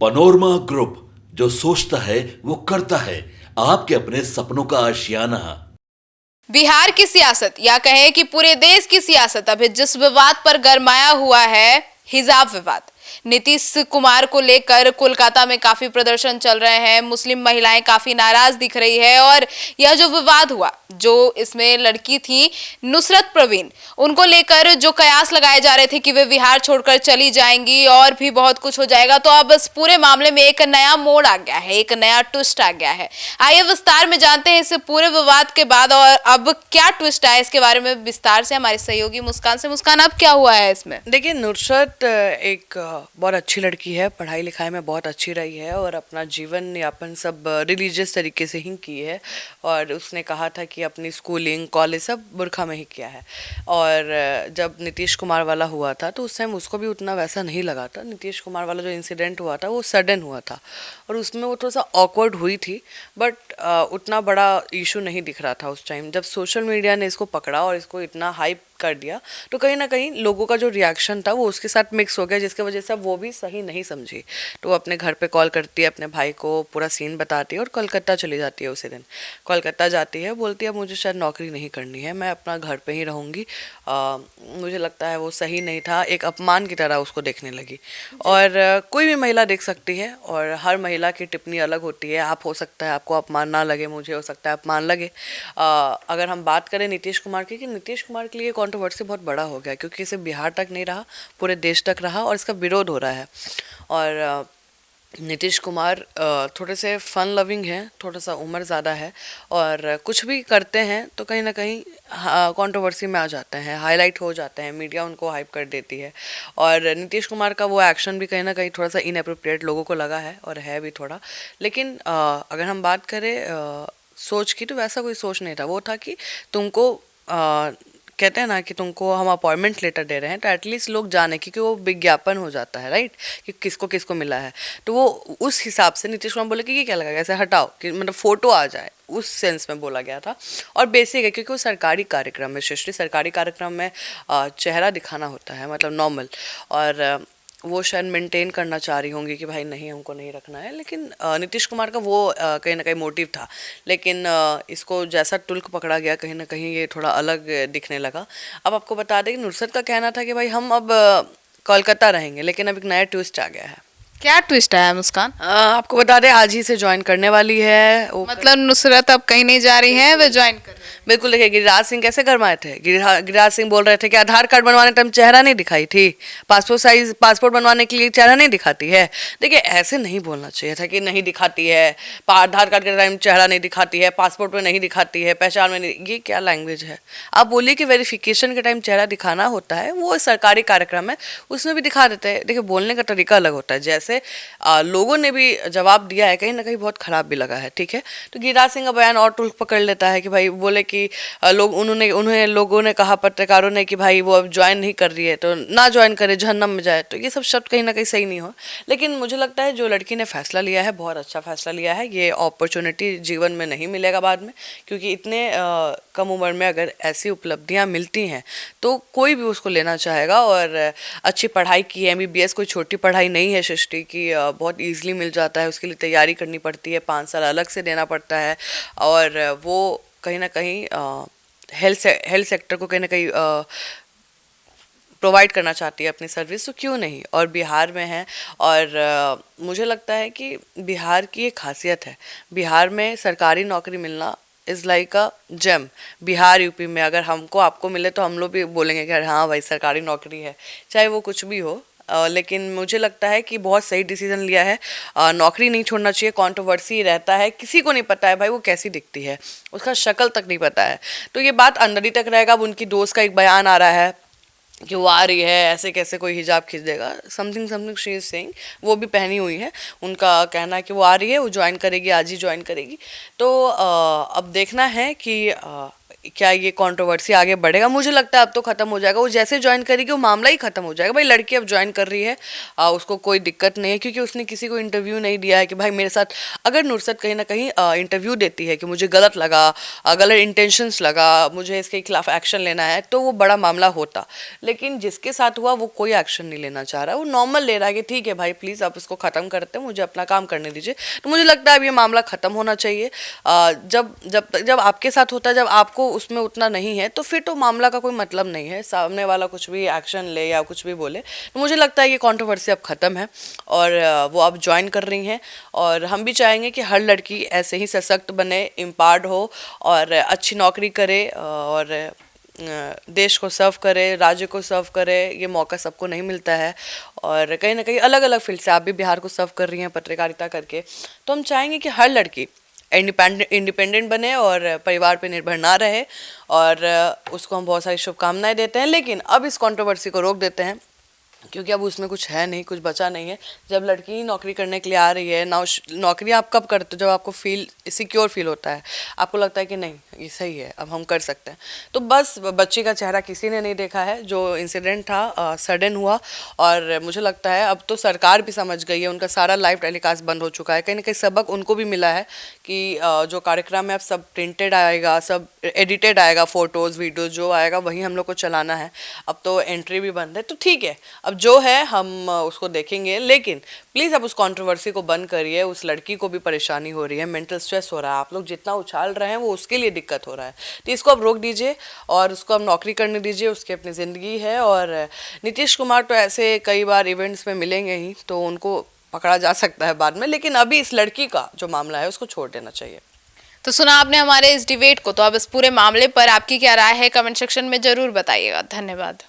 Panorama group, जो सोचता है वो करता है। आपके अपने सपनों का आशियाना। बिहार की सियासत या कहें कि पूरे देश की सियासत अभी जिस विवाद पर गरमाया हुआ है, हिजाब विवाद। नीतीश कुमार को लेकर कोलकाता में काफी प्रदर्शन चल रहे हैं, मुस्लिम महिलाएं काफी नाराज दिख रही है। और यह जो विवाद हुआ, जो इसमें लड़की थी नुसरत प्रवीण, उनको लेकर जो कयास लगाए जा रहे थे कि वे बिहार छोड़कर चली जाएंगी और भी बहुत कुछ हो जाएगा, तो अब इस पूरे मामले में एक नया मोड़ आ गया है, एक नया ट्विस्ट आ गया है। आइए विस्तार में जानते हैं इस पूरे विवाद के बाद और अब क्या ट्विस्ट आया, इसके बारे में विस्तार से हमारे सहयोगी मुस्कान से। मुस्कान, अब क्या हुआ है इसमें? देखिए, नुसरत एक बहुत अच्छी लड़की है, पढ़ाई लिखाई में बहुत अच्छी रही है और अपना जीवन यापन सब रिलीजियस तरीके से ही की है। और उसने कहा था कि अपनी स्कूलिंग कॉलेज सब बुरखा में ही किया है। और जब नीतीश कुमार वाला हुआ था तो उस टाइम उसको भी उतना वैसा नहीं लगा था। नीतीश कुमार वाला जो इंसिडेंट हुआ था वो सडन हुआ था और उसमें वो थोड़ा सा ऑकवर्ड हुई थी, बट उतना बड़ा इशू नहीं दिख रहा था उस टाइम। जब सोशल मीडिया ने इसको पकड़ा और इसको इतना हाइप कर दिया तो कहीं ना कहीं लोगों का जो रिएक्शन था वो उसके साथ मिक्स हो गया, जिसकी वजह से वो भी सही नहीं समझी। तो वो अपने घर पे कॉल करती है, अपने भाई को पूरा सीन बताती है और कोलकाता चली जाती है। उसी दिन कोलकाता जाती है, बोलती है मुझे शायद नौकरी नहीं करनी है, मैं अपना घर पे ही रहूँगी। मुझे लगता है वो सही नहीं था, एक अपमान की तरह उसको देखने लगी। और कोई भी महिला देख सकती है और हर महिला की टिप्पणी अलग होती है। आप हो सकता है आपको अपमान ना लगे, मुझे हो सकता है अपमान लगे। अगर हम बात करें नीतीश कुमार की, कि नीतीश कुमार के लिए कंट्रोवर्सी बहुत बड़ा हो गया, क्योंकि इसे बिहार तक नहीं रहा, पूरे देश तक रहा और इसका विरोध हो रहा है। और नीतीश कुमार थोड़े से फन लविंग हैं, थोड़ा सा उम्र ज़्यादा है और कुछ भी करते हैं तो कहीं ना कहीं कंट्रोवर्सी में आ जाते हैं, हाईलाइट हो जाते हैं, मीडिया उनको हाइप कर देती है। और नीतीश कुमार का वो एक्शन भी कहीं ना कहीं थोड़ा सा इनअप्रोप्रिएट लोगों को लगा है और है भी थोड़ा। लेकिन अगर हम बात करें सोच की, तो वैसा कोई सोच नहीं था। वो था कि तुमको कहते हैं ना कि तुमको हम अपॉइंटमेंट लेटर दे रहे हैं तो एटलीस्ट लोग जाने, क्योंकि वो विज्ञापन हो जाता है, राइट, कि किसको किसको मिला है। तो वो उस हिसाब से नीतीश कुमार बोले कि ये क्या लगा, ऐसे हटाओ कि मतलब फोटो आ जाए, उस सेंस में बोला गया था। और बेसिक है क्योंकि वो सरकारी कार्यक्रम है, सृष्टि सरकारी कार्यक्रम में चेहरा दिखाना होता है, मतलब नॉर्मल। और वो शायद मेंटेन करना चाह रही होंगी कि भाई नहीं, हमको नहीं रखना है। लेकिन नीतीश कुमार का वो कहीं ना कहीं मोटिव था। लेकिन इसको जैसा तुल्क पकड़ा गया, कहीं ना कहीं ये थोड़ा अलग दिखने लगा। अब आपको बता दें कि नुसरत का कहना था कि भाई हम अब कोलकाता रहेंगे, लेकिन अब एक नया ट्विस्ट आ गया है। क्या ट्विस्ट आया मुस्कान? आपको बता दें आज ही से ज्वाइन करने वाली है वो। मतलब नुसरत अब कहीं नहीं जा रही है, वे ज्वाइन कर रही है? बिल्कुल। देखिए, गिरिराज सिंह कैसे गरमाए थे। गिरिराज सिंह बोल रहे थे कि आधार कार्ड बनवाने टाइम चेहरा नहीं दिखाई थी, पासपोर्ट साइज पासपोर्ट बनवाने के लिए चेहरा नहीं दिखाती है। देखिए, ऐसे नहीं बोलना चाहिए था कि नहीं दिखाती है, आधार कार्ड के टाइम चेहरा नहीं दिखाती है, पासपोर्ट में नहीं दिखाती है, पहचान में नहीं। ये क्या लैंग्वेज है? आप बोलिए कि वेरिफिकेशन के टाइम चेहरा दिखाना होता है, वो सरकारी कार्यक्रम है, उसमें भी दिखा देते हैं। देखिए, बोलने का तरीका अलग होता है। जैसे लोगों ने भी जवाब दिया है, कहीं ना कहीं बहुत खराब भी लगा है, ठीक है। तो गिरिराज सिंह का बयान और टुल्क पकड़ लेता है कि भाई बोले कि उन्हें लोगों ने कहा, पत्रकारों ने, कि भाई वो अब ज्वाइन नहीं कर रही है तो ना ज्वाइन करे, जहन्नम में जाए। तो ये सब शब्द कहीं ना कहीं सही नहीं हो। लेकिन मुझे लगता है जो लड़की ने फैसला लिया है बहुत अच्छा फैसला लिया है। ये अपॉर्चुनिटी जीवन में नहीं मिलेगा बाद में, क्योंकि इतने कम उम्र में अगर ऐसी उपलब्धियां मिलती हैं तो कोई भी उसको लेना चाहेगा। और अच्छी पढ़ाई की है, MBBS कोई छोटी पढ़ाई नहीं है सृष्टि की, बहुत ईजिली मिल जाता है। उसके लिए तैयारी करनी पड़ती है, 5 साल अलग से देना पड़ता है। और वो कहीं ना कहीं हेल्थ सेक्टर को कहीं ना कहीं प्रोवाइड करना चाहती है अपनी सर्विस, तो क्यों नहीं। और बिहार में है। और मुझे लगता है कि बिहार की एक खासियत है, बिहार में सरकारी नौकरी मिलना is like a gem. Bihar UP में अगर हमको आपको मिले तो हम लोग भी बोलेंगे कि हाँ भाई सरकारी नौकरी है, चाहे वो कुछ भी हो। लेकिन मुझे लगता है कि बहुत सही डिसीजन लिया है। नौकरी नहीं छोड़ना चाहिए। कंट्रोवर्सी रहता है, किसी को नहीं पता है भाई वो कैसी दिखती है, उसका शक्ल तक नहीं पता है, तो ये बात अंदर ही तक रहेगा। अब उनकी दोस्त का एक बयान आ रहा है कि वो आ रही है, ऐसे कैसे कोई हिजाब खींच देगा, something something she is saying. वो भी पहनी हुई है, उनका कहना है कि वो आ रही है, वो ज्वाइन करेगी, आज ही ज्वाइन करेगी। तो अब देखना है कि क्या ये कंट्रोवर्सी आगे बढ़ेगा? मुझे लगता है अब तो ख़त्म हो जाएगा। वो जैसे ज्वाइन करेगी वो मामला ही ख़त्म हो जाएगा। भाई लड़की अब ज्वाइन कर रही है, उसको कोई दिक्कत नहीं है, क्योंकि उसने किसी को इंटरव्यू नहीं दिया है कि भाई मेरे साथ। अगर नुसरत कहीं ना कहीं इंटरव्यू देती है कि मुझे गलत लगा, गलत इंटेंशंस लगा, मुझे इसके खिलाफ एक्शन लेना है, तो वो बड़ा मामला होता। लेकिन जिसके साथ हुआ वो कोई एक्शन नहीं लेना चाह रहा, वो नॉर्मल ले रहा है कि ठीक है भाई प्लीज़ आप इसको ख़त्म करते हैं, मुझे अपना काम करने दीजिए। तो मुझे लगता है अब ये मामला ख़त्म होना चाहिए। जब आपके साथ होता है, जब आपको उसमें उतना नहीं है, तो फिर तो मामला का कोई मतलब नहीं है, सामने वाला कुछ भी एक्शन ले या कुछ भी बोले। तो मुझे लगता है ये कंट्रोवर्सी अब ख़त्म है और वो अब ज्वाइन कर रही हैं। और हम भी चाहेंगे कि हर लड़की ऐसे ही सशक्त बने, एम्पावर्ड हो और अच्छी नौकरी करे और देश को सर्व करे, राज्य को सर्व करे। ये मौका सबको नहीं मिलता है और कहीं ना कहीं अलग अलग फील्ड से आप भी बिहार को सर्व कर रही हैं पत्रकारिता करके। तो हम चाहेंगे कि हर लड़की इंडिपेंडेंट बने और परिवार पे निर्भर ना रहे, और उसको हम बहुत सारी शुभकामनाएं देते हैं। लेकिन अब इस कंट्रोवर्सी को रोक देते हैं, क्योंकि अब उसमें कुछ है नहीं, कुछ बचा नहीं है। जब लड़की नौकरी करने के लिए आ रही है, नौकरी आप कब करते हो? जब आपको सिक्योर फील होता है, आपको लगता है कि नहीं ये सही है, अब हम कर सकते हैं। तो बस बच्ची का चेहरा किसी ने नहीं देखा है। जो इंसिडेंट था सडन हुआ, और मुझे लगता है अब तो सरकार भी समझ गई है, उनका सारा लाइव टेलीकास्ट बंद हो चुका है। कहीं ना कहीं सबक उनको भी मिला है कि जो कार्यक्रम है अब सब प्रिंटेड आएगा, सब एडिटेड आएगा, फोटोज़ वीडियोज़ जो आएगा वही हम लोग को चलाना है। अब तो एंट्री भी बंद है, तो ठीक है अब जो है हम उसको देखेंगे। लेकिन प्लीज़ अब उस कंट्रोवर्सी को बंद करिए। उस लड़की को भी परेशानी हो रही है, मेंटल स्ट्रेस हो रहा है, आप लोग जितना उछाल रहे हैं वो उसके लिए दिक्कत हो रहा है। तो इसको अब रोक दीजिए और उसको अब नौकरी करने दीजिए, उसकी अपनी ज़िंदगी है। और नीतीश कुमार तो ऐसे कई बार इवेंट्स में मिलेंगे ही, तो उनको पकड़ा जा सकता है बाद में, लेकिन अभी इस लड़की का जो मामला है उसको छोड़ देना चाहिए। तो सुना आपने हमारे इस डिबेट को, तो अब इस पूरे मामले पर आपकी क्या राय है कमेंट सेक्शन में जरूर बताइएगा। धन्यवाद।